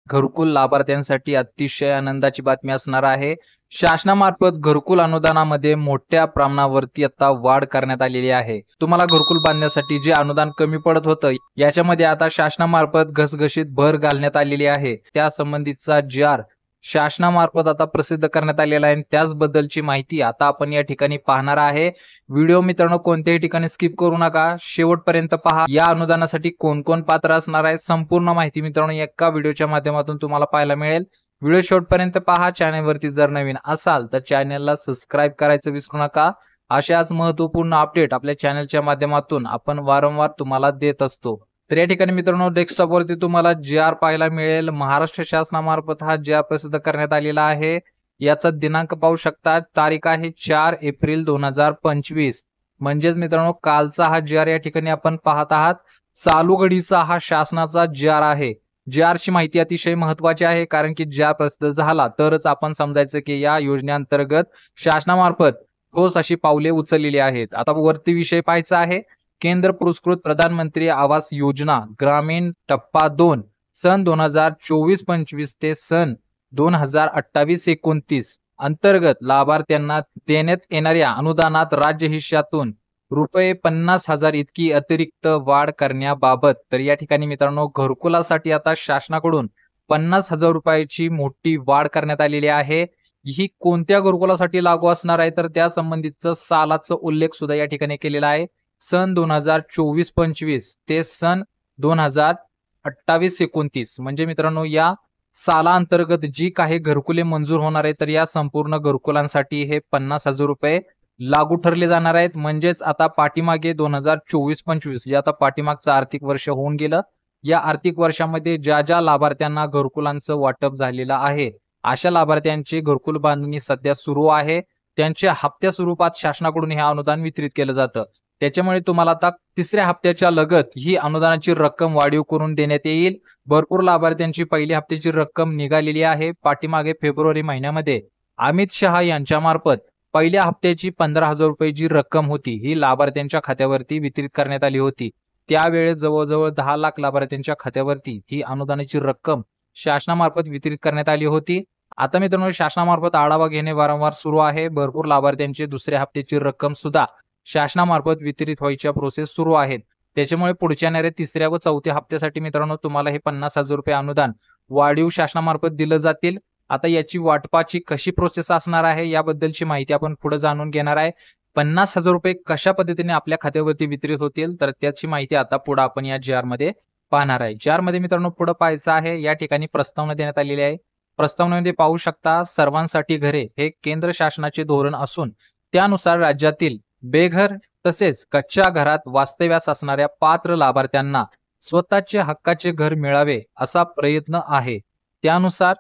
घरकुल लाभार्थ्यांसाठी अतिशय आनंदाची बातमी असणार आहे। शासनामार्फत घरकुल अनुदानामध्ये मोठ्या प्रमाणावरती आता वाढ करण्यात आलेली आहे। तुम्हाला घरकुल बांधण्यासाठी जे अनुदान कमी पडत होतं याच्यामध्ये आता शासनामार्फत घसघशीत भर घालण्यात आलेली आहे। त्या संबंधीचा जी.आर. शासनामार्फत आता प्रसिद्ध करण्यात आलेला आहे। त्याचबद्दलची माहिती आता आपण या ठिकाणी पाहणार आहे। व्हिडिओ मित्रांनो कोणत्याही ठिकाणी स्किप करू नका, शेवटपर्यंत पहा। या अनुदानासाठी कोण कोण पात्र असणार आहे संपूर्ण माहिती मित्रांनो एका व्हिडिओच्या माध्यमातून तुम्हाला पाहायला मिळेल। व्हिडिओ शेवटपर्यंत पहा। चॅनलवरती जर नवीन असाल तर चॅनलला सबस्क्राइब करायचं विसरू नका। अशाच महत्त्वपूर्ण अपडेट आपल्या चॅनलच्या माध्यमातून आपण वारंवार तुम्हाला देत असतो। तर या ठिकाणी मित्रांनो डेस्कटॉपवरती तुम्हाला जी.आर. पाहायला मिळेल। महाराष्ट्र शासनामार्फत हा जी.आर. प्रसिद्ध करण्यात आलेला आहे। याचा दिनांक पाहू शकता, तारीख आहे 4 एप्रिल 2025। म्हणजेच मित्रांनो कालचा हा जी.आर. या ठिकाणी आपण पाहत आहात। चालू घडीचा हा शासनाचा जी.आर. आहे। जी.आर. ची माहिती अतिशय महत्त्वाची आहे, कारण की जी.आर. प्रसिद्ध झाला तरच आपण समजायचं की या योजनेअंतर्गत शासनामार्फत ठोस अशी पावले उचललेली आहेत। आता वरती विषय पाहायचा आहे। केंद्र पुरस्कृत प्रधानमंत्री आवास योजना ग्रामीण टप्पा 2 सन 2024-25 ते सन 2028-29 अंतर्गत लाभार्थ्यांना देण्यात येणाऱ्या अनुदानात राज्य हिश्श्यातून रुपये 50,000 इतकी अतिरिक्त वाढ करण्याबाबत। तर या ठिकाणी मित्रांनो घरकुलासाठी आता शासनाकडून 50,000 रुपयाची मोठी वाढ करण्यात आलेली आहे। ही कोणत्या घरकुलासाठी लागू असणार आहे तर त्या संबंधीचं सालाचा उल्लेख सुद्धा या ठिकाणी केलेला आहे। सन 2024-25 ते सन 2028-29 म्हणजे मित्रांनो या सालाअंतर्गत जी काही घरकुले मंजूर होणार आहेत तर या संपूर्ण घरकुलांसाठी हे 50,000 रुपये लागू ठरले जाणार आहेत। म्हणजेच आता पाठीमागे 2024-25 जे आता पाठीमागचं आर्थिक वर्ष होऊन गेलं, या आर्थिक वर्षामध्ये ज्या ज्या लाभार्थ्यांना घरकुलांचं वाटप झालेलं आहे अशा लाभार्थ्यांची घरकुल बांधणी सध्या सुरू आहे। त्यांच्या हप्त्या स्वरूपात शासनाकडून हे अनुदान वितरित केलं जातं। त्याच्यामुळे तुम्हाला आता तिसऱ्या हप्त्याच्या लगत ही अनुदानाची रक्कम वाढीव करून देण्यात येईल। भरपूर लाभार्थ्यांची पहिल्या हप्त्याची रक्कम निघालेली आहे। पाठीमागे फेब्रुवारी महिन्यामध्ये अमित शहा यांच्या मार्फत पहिल्या हप्त्याची 15,000 रुपये जी रक्कम होती ही लाभार्थ्यांच्या खात्यावरती वितरित करण्यात आली होती। त्यावेळेस जवळजवळ 10 लाख लाभार्थ्यांच्या खात्यावरती ही अनुदानाची रक्कम शासनामार्फत वितरित करण्यात आली होती। आता मित्रांनो शासनामार्फत आढावा घेणे वारंवार सुरू आहे। भरपूर लाभार्थ्यांची दुसऱ्या हप्त्याची रक्कम सुद्धा शासनामार्फत वितरित व्हायच्या प्रोसेस सुरू आहेत। त्याच्यामुळे पुढच्या येणाऱ्या तिसऱ्या व चौथ्या हप्त्यासाठी मित्रांनो तुम्हाला हे 50,000 रुपये अनुदान वाढीव शासनामार्फत दिलं जातील। आता याची वाटपाची कशी प्रोसेस असणार आहे याबद्दलची माहिती आपण पुढे जाणून घेणार आहे। 50,000 रुपये कशा पद्धतीने आपल्या खात्यावरती वितरित होतील तर त्याची माहिती आता पुढे आपण या जी.आर. मध्ये पाहणार आहे। जी.आर. मध्ये मित्रांनो पुढे पाहायचं आहे, या ठिकाणी प्रस्तावना देण्यात आलेली आहे। प्रस्तावनेमध्ये पाहू शकता, सर्वांसाठी घरे हे केंद्र शासनाचे धोरण असून त्यानुसार राज्यातील बेघर तसेच कच्च्या घरात वास्तव्यास असणाऱ्या पात्र लाभार्थ्यांना स्वतःचे हक्काचे घर मिळावे असा प्रयत्न आहे। त्यानुसार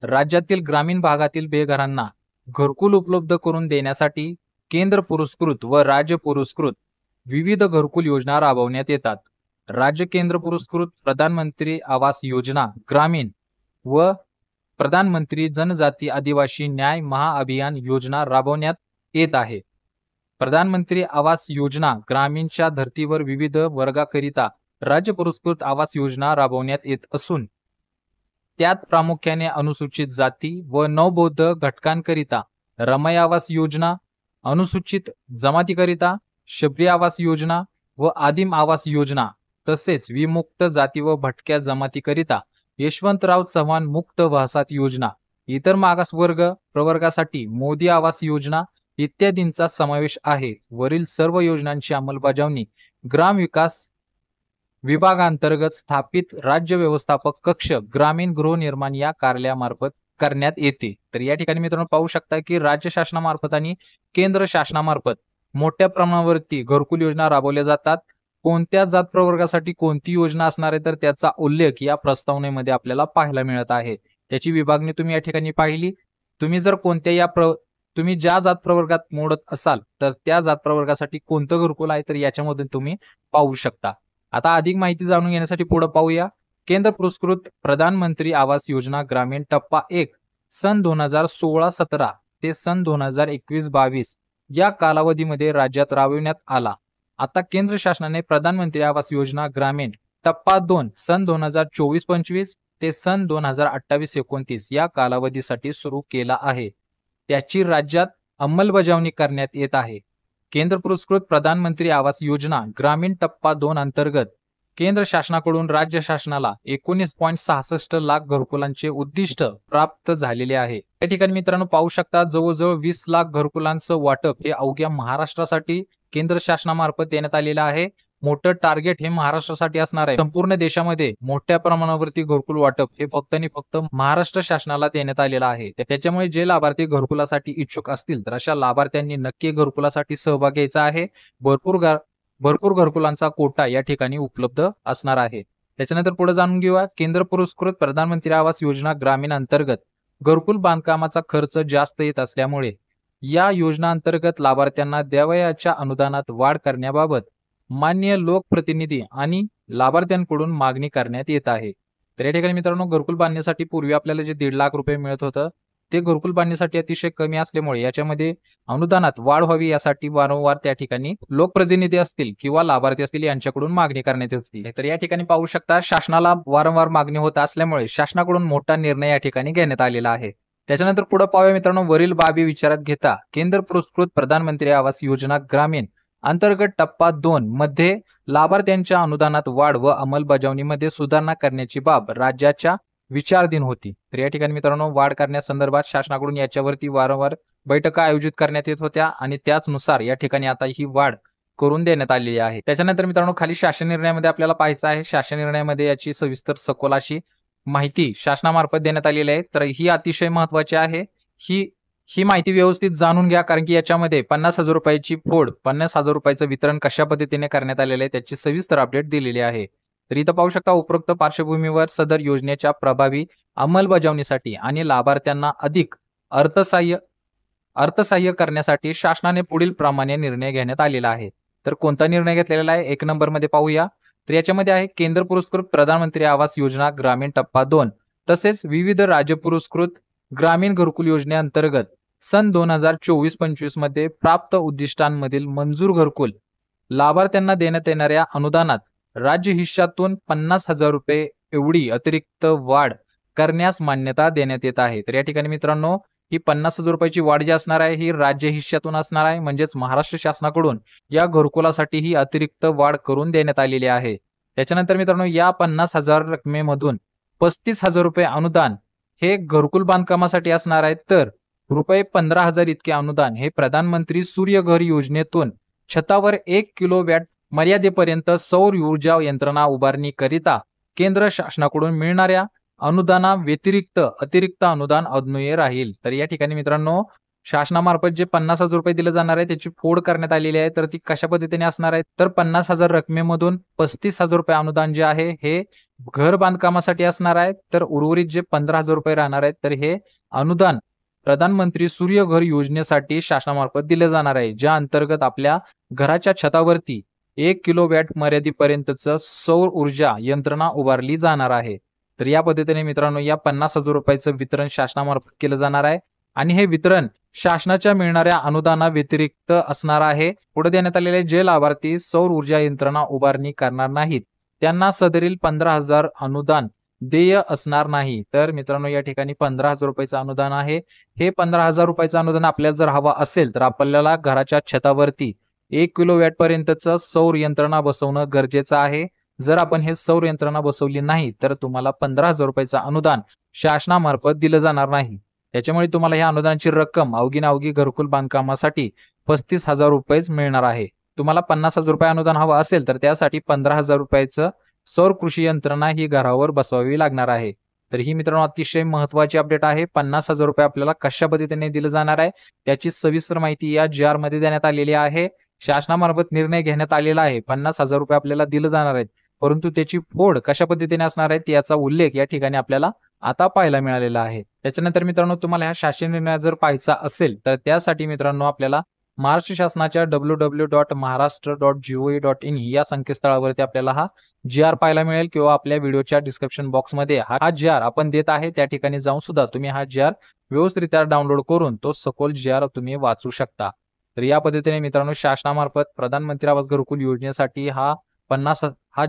राज्यातील ग्रामीण भागातील बेघरांना घरकुल उपलब्ध करून देण्यासाठी केंद्र पुरस्कृत व राज्य पुरस्कृत विविध घरकुल योजना राबवण्यात येतात। राज्य केंद्र पुरस्कृत प्रधानमंत्री आवास योजना ग्रामीण व प्रधानमंत्री जनजाती आदिवासी न्याय महाअभियान योजना राबवण्यात येत आहे। प्रधानमंत्री आवास योजना ग्रामीणच्या धर्तीवर विविध वर्गाकरिता राज्य पुरस्कृत आवास योजना राबवण्यात येत असून त्यात प्रामुख्याने अनुसूचित जाती व नवबौद्ध घटकांकरिता रमई आवास योजना, अनुसूचित जमातीकरिता शबरी आवास योजना व आदिम आवास योजना तसेच विमुक्त जाती व भटक्या जमातीकरिता यशवंतराव चव्हाण मुक्त वसाहत योजना, इतर मागासवर्ग प्रवर्गासाठी मोदी आवास योजना इत्यादींचा समावेश आहे। वरील सर्व योजनांची अंमलबजावणी ग्राम विकास विभागांतर्गत स्थापित राज्य व्यवस्थापक कक्ष ग्रामीण गृहनिर्माण या कार्यालयामार्फत करण्यात येते। तर या ठिकाणी मित्रांनो पाहू शकता की राज्य शासनामार्फत आणि केंद्र शासनामार्फत मोठ्या प्रमाणावरती घरकुल योजना राबवल्या जातात। कोणत्या जात प्रवर्गासाठी कोणती योजना असणार आहे तर त्याचा उल्लेख या प्रस्तावनेमध्ये आपल्याला पाहायला मिळत आहे। त्याची विभागणी तुम्ही या ठिकाणी पाहिली। तुम्ही जर कोणत्या तुम्ही ज्या जात प्रवर्गात मोडत असाल तर त्या जात प्रवर्गासाठी कोणतं घरकुल आहे तर याच्यामधून तुम्ही पाहू शकता। आता अधिक माहिती जाणून घेण्यासाठी पुढे पाहूया। केंद्र पुरस्कृत प्रधानमंत्री आवास योजना ग्रामीण टप्पा 1 सन 2016-17 ते सन 2021-22 या कालावधीमध्ये राज्यात राबविण्यात आला। आता केंद्र शासनाने प्रधानमंत्री आवास योजना ग्रामीण टप्पा 2 सन 2024-25 ते सन 2028-29 या कालावधीसाठी सुरू केला आहे, त्याची राज्यात अंमलबजावणी करण्यात येत आहे. केंद्र पुरस्कृत प्रधानमंत्री आवास योजना ग्रामीण टप्पा 2 अंतर्गत केंद्र शासनाकडून राज्य शासनाला 19.66 लाख घरकुलांचे उद्दिष्ट प्राप्त झालेले आहे. या ठिकाणी मित्रांनो पाहू शकता, जवळजवळ 20 लाख घरकुलांचं वाटप हे अवघ्या महाराष्ट्रासाठी केंद्र शासनामार्फत देण्यात आलेलं आहे. मोठं टार्गेट हे महाराष्ट्रासाठी असणार आहे. संपूर्ण देशामध्ये मोठ्या प्रमाणावरती घरकुल वाटप हे फक्त आणि फक्त महाराष्ट्र शासनाला देण्यात आलेलं आहे. त्याच्यामुळे जे लाभार्थी घरकुलासाठी इच्छुक असतील तर अशा लाभार्थ्यांनी नक्की घरकुलासाठी सहभाग घ्यायचा आहे. भरपूर घरकुलांचा कोटा या ठिकाणी उपलब्ध असणार आहे. त्याच्यानंतर पुढे जाणून घेऊया, केंद्र पुरस्कृत प्रधानमंत्री आवास योजना ग्रामीण अंतर्गत घरकुल बांधकामाचा खर्च जास्त येत असल्यामुळे या योजना अंतर्गत लाभार्थ्यांना द्यावयाच्या अनुदानात वाढ करण्याबाबत मान्य लोकप्रतिनिधी आणि लाभार्थ्यांकडून मागणी करण्यात येत आहे. तर या ठिकाणी मित्रांनो, घरकुल बांधण्यासाठी पूर्वी आपल्याला जे 1.5 लाख रुपये मिळत होतं ते घरकुल बांधण्यासाठी अतिशय कमी असल्यामुळे याच्यामध्ये अनुदानात वाढ व्हावी यासाठी वारंवार त्या ठिकाणी लोकप्रतिनिधी असतील किंवा लाभार्थी असतील यांच्याकडून मागणी करण्यात येत होती. तर या ठिकाणी पाहू शकता, शासनाला वारंवार मागणी होत असल्यामुळे शासनाकडून मोठा निर्णय या ठिकाणी घेण्यात आलेला आहे. त्याच्यानंतर पुढे पाहूया मित्रांनो, वरील बाबी विचारात घेता केंद्र पुरस्कृत प्रधानमंत्री आवास योजना ग्रामीण अंतर्गत टप्पा 2 मध्ये लाभार्थ्यांच्या अनुदानात वाढ व अंमलबजावणीमध्ये सुधारणा करण्याची बाब राज्याच्या विचाराधीन होती. तर या ठिकाणी मित्रांनो, वाढ करण्यासंदर्भात शासनाकडून याच्यावरती वारंवार बैठका आयोजित करण्यात येत होत्या आणि त्याचनुसार या ठिकाणी आता ही वाढ करून देण्यात आलेली आहे. त्याच्यानंतर मित्रांनो, खाली शासन निर्णयामध्ये आपल्याला पाहायचं आहे. शासन निर्णयामध्ये याची सविस्तर सखोल अशी माहिती शासनामार्फत देण्यात आलेली आहे. तर ही अतिशय महत्वाची आहे. ही माहिती व्यवस्थित जाणून घ्या, कारण की याच्यामध्ये 50,000 रुपयाची फोड, 50,000 रुपयाचं वितरण कशा पद्धतीने करण्यात आलेलं आहे त्याची सविस्तर अपडेट दिलेली आहे. तर इथं पाहू शकता, उपरोक्त पार्श्वभूमीवर सदर योजनेच्या प्रभावी अंमलबजावणीसाठी आणि लाभार्थ्यांना अधिक अर्थसहाय्य करण्यासाठी शासनाने पुढील प्रमाणे निर्णय घेण्यात आलेला आहे. तर कोणता निर्णय घेतलेला आहे 1 नंबरमध्ये पाहूया. तर याच्यामध्ये आहे केंद्र पुरस्कृत प्रधानमंत्री आवास योजना ग्रामीण टप्पा 2 तसेच विविध राज्य पुरस्कृत ग्रामीण घरकुल योजनेअंतर्गत सन 2024-25 मध्ये प्राप्त उद्दिष्टांमधील मंजूर घरकुल लाभार्थ्यांना देण्यात येणाऱ्या अनुदानात राज्य हिश्श्यातून 50,000 रुपये एवढी अतिरिक्त वाढ करण्यास मान्यता देण्यात येत आहे. तर या ठिकाणी मित्रांनो, ही 50,000 रुपयाची वाढ जी असणार आहे ही राज्य हिश्श्यातून असणार आहे, म्हणजेच महाराष्ट्र शासनाकडून या घरकुलासाठी ही अतिरिक्त वाढ करून देण्यात आलेली आहे. त्याच्यानंतर मित्रांनो, या 50,000 रकमेमधून 35,000 रुपये अनुदान हे घरकुल बांधकामासाठी असणार आहे, तर रुपये 15,000 इतके अनुदान हे प्रधानमंत्री सूर्यघर योजनेतून छतावर 1 किलोवॅट मर्यादेपर्यंत सौर ऊर्जा यंत्रणा उभारणी करिता केंद्र शासनाकडून मिळणाऱ्या अनुदाना व्यतिरिक्त अतिरिक्त अनुदान अन्वये राहील. तर या ठिकाणी मित्रांनो, शासनामार्फत जे 50,000 रुपये दिले जाणार आहे त्याची फोड करण्यात आलेली आहे. तर ती कशा पद्धतीने असणार आहे, तर 50,000 रकमेमधून 35,000 रुपये अनुदान जे आहे हे घर बांधकामासाठी असणार आहे, तर उर्वरित जे 15,000 रुपये राहणार आहेत तर हे अनुदान प्रधानमंत्री सूर्यघर योजनेसाठी शासनामार्फत दिले जाणार आहे, ज्या अंतर्गत आपल्या घराच्या छतावरती 1 किलोवॅट मर्यादेपर्यंतचं सौर ऊर्जा यंत्रणा उभारली जाणार आहे. तर या पद्धतीने मित्रांनो, या 50,000 रुपयाचं वितरण शासनामार्फत केलं जाणार आहे आणि हे वितरण शासनाच्या मिळणाऱ्या अनुदाना व्यतिरिक्त असणार आहे. पुढे देण्यात आलेले जे लाभार्थी सौर ऊर्जा यंत्रणा उभारणी करणार नाहीत त्यांना सदरील 15,000 अनुदान देय असणार नाही. तर मित्रांनो, या ठिकाणी 15,000 रुपयाचं अनुदान आहे. हे 15,000 रुपयाचं अनुदान आपल्याला जर हवा असेल तर आपल्याला घराच्या छतावरती 1 किलोवॅट पर्यंतचं सौर यंत्रणा बसवणं गरजेचं आहे. जर आपण हे सौर यंत्रणा बसवली नाही तर तुम्हाला 15,000 रुपयाचं अनुदान शासनामार्फत दिलं जाणार नाही. त्याच्यामुळे तुम्हाला ह्या अनुदानाची रक्कम अवघी घरकुल बांधकामासाठी 35,000 रुपयेच मिळणार आहे. तुम्हाला 50,000 रुपये अनुदान हवं असेल तर त्यासाठी 15,000 रुपयाचं सौर कृषी यंत्रणा ही घरावर बसवावी लागणार आहे. तर ही मित्रांनो अतिशय महत्वाची अपडेट आहे. 50,000 रुपये आपल्याला कशा पद्धतीने दिलं जाणार आहे त्याची सविस्तर माहिती या JR मध्ये देण्यात आलेली आहे. शासनामार्फत निर्णय घेण्यात आलेला आहे. 50,000 रुपये आपल्याला दिले जाणार आहेत, परंतु त्याची फोड कशा पद्धतीने असणार आहे याचा उल्लेख या ठिकाणी आपल्याला आता पाहायला मिळालेला आहे. त्याच्यानंतर मित्रांनो, तुम्हाला ह्या शासन निर्णय जर पाहायचा असेल तर त्यासाठी मित्रांनो आपल्याला महाराष्ट्र शासनाच्या www.maharashtra.gov.in या संकेतस्थळावरती आपल्याला हा JR पाहायला मिळेल, किंवा आपल्या व्हिडिओच्या डिस्क्रिप्शन बॉक्समध्ये हा JR आपण देत आहे त्या ठिकाणी जाऊन सुद्धा तुम्ही हा JR व्यवस्थितरित्या डाउनलोड करून तो सखोल JR तुम्ही वाचू शकता. तर या पद्धतीने मित्रांनो, शासनामार्फत प्रधानमंत्री आवास घरकुल योजनेसाठी हा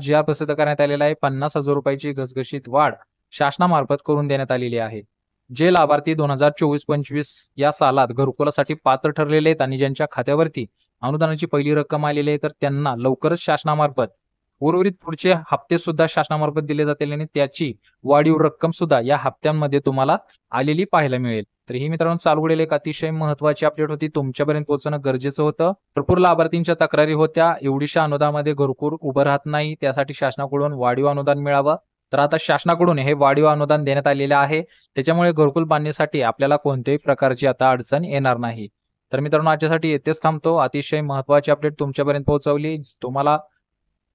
JR प्रसिद्ध करण्यात आलेला आहे. 50,000 रुपयाची घसघशीत वाढ शासनामार्फत करून देण्यात आलेली आहे. जे लाभार्थी 2024-25 या सालात घरकुलासाठी पात्र ठरलेले आहेत आणि ज्यांच्या खात्यावरती अनुदानाची पहिली रक्कम आलेली आहे, तर त्यांना लवकरच शासनामार्फत उर्वरित पुढचे हप्ते सुद्धा शासनामार्फत दिले जातील आणि त्याची वाढीव रक्कम सुद्धा या हप्त्यांमध्ये तुम्हाला आलेली पाहायला मिळेल. तर ही मित्रांनो चालू घडेल एक अतिशय महत्त्वाची अपडेट होती, तुमच्यापर्यंत पोहोचणं गरजेचं होतं. भरपूर लाभार्थींच्या तक्रारी होत्या, एवढीशा अनुदानामध्ये घरकुल उभं राहत नाही, त्यासाठी शासनाकडून वाढीव अनुदान मिळावं. तर आता शासनाकडून हे वाढीव अनुदान देण्यात आलेले आहे, त्याच्यामुळे घरकुल बांधण्यासाठी आपल्याला कोणत्याही प्रकारची आता अडचण येणार नाही. तर मित्रांनो आजच्यासाठी येथेच थांबतो. अतिशय महत्त्वाची अपडेट तुमच्यापर्यंत पोहोचवली.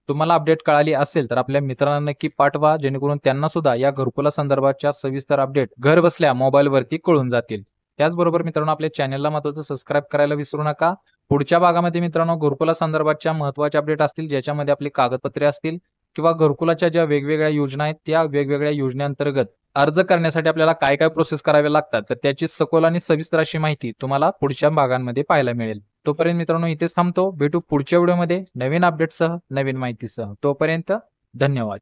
तुम्हाला अपडेट कळाली असेल तर आपल्या मित्रांना नक्की पाठवा, जेणेकरून त्यांना सुद्धा या घरकुला संदर्भाच्या सविस्तर अपडेट घर बसल्या मोबाईलवरती कळून जातील. त्याचबरोबर मित्रांनो आपल्या चॅनलला महत्त्वाचं सबस्क्राईब करायला विसरू नका. पुढच्या भागामध्ये मित्रांनो घरकुला संदर्भाच्या महत्त्वाच्या अपडेट असतील, ज्याच्यामध्ये आपली कागदपत्रे असतील किंवा घरकुलाच्या ज्या वेगवेगळ्या योजना आहेत, त्या वेगवेगळ्या योजनेअंतर्गत अर्ज करण्यासाठी आपल्याला काय काय प्रोसेस करावे लागतात, तर त्याची सखोल आणि सविस्तर अशी माहिती तुम्हाला पुढच्या भागांमध्ये पाहायला मिळेल. तोपर्यंत मित्रांनो इथेच थांबतो. भेटू पुढच्या व्हिडिओमध्ये नवीन अपडेटसह, नवीन माहितीसह. तोपर्यंत धन्यवाद.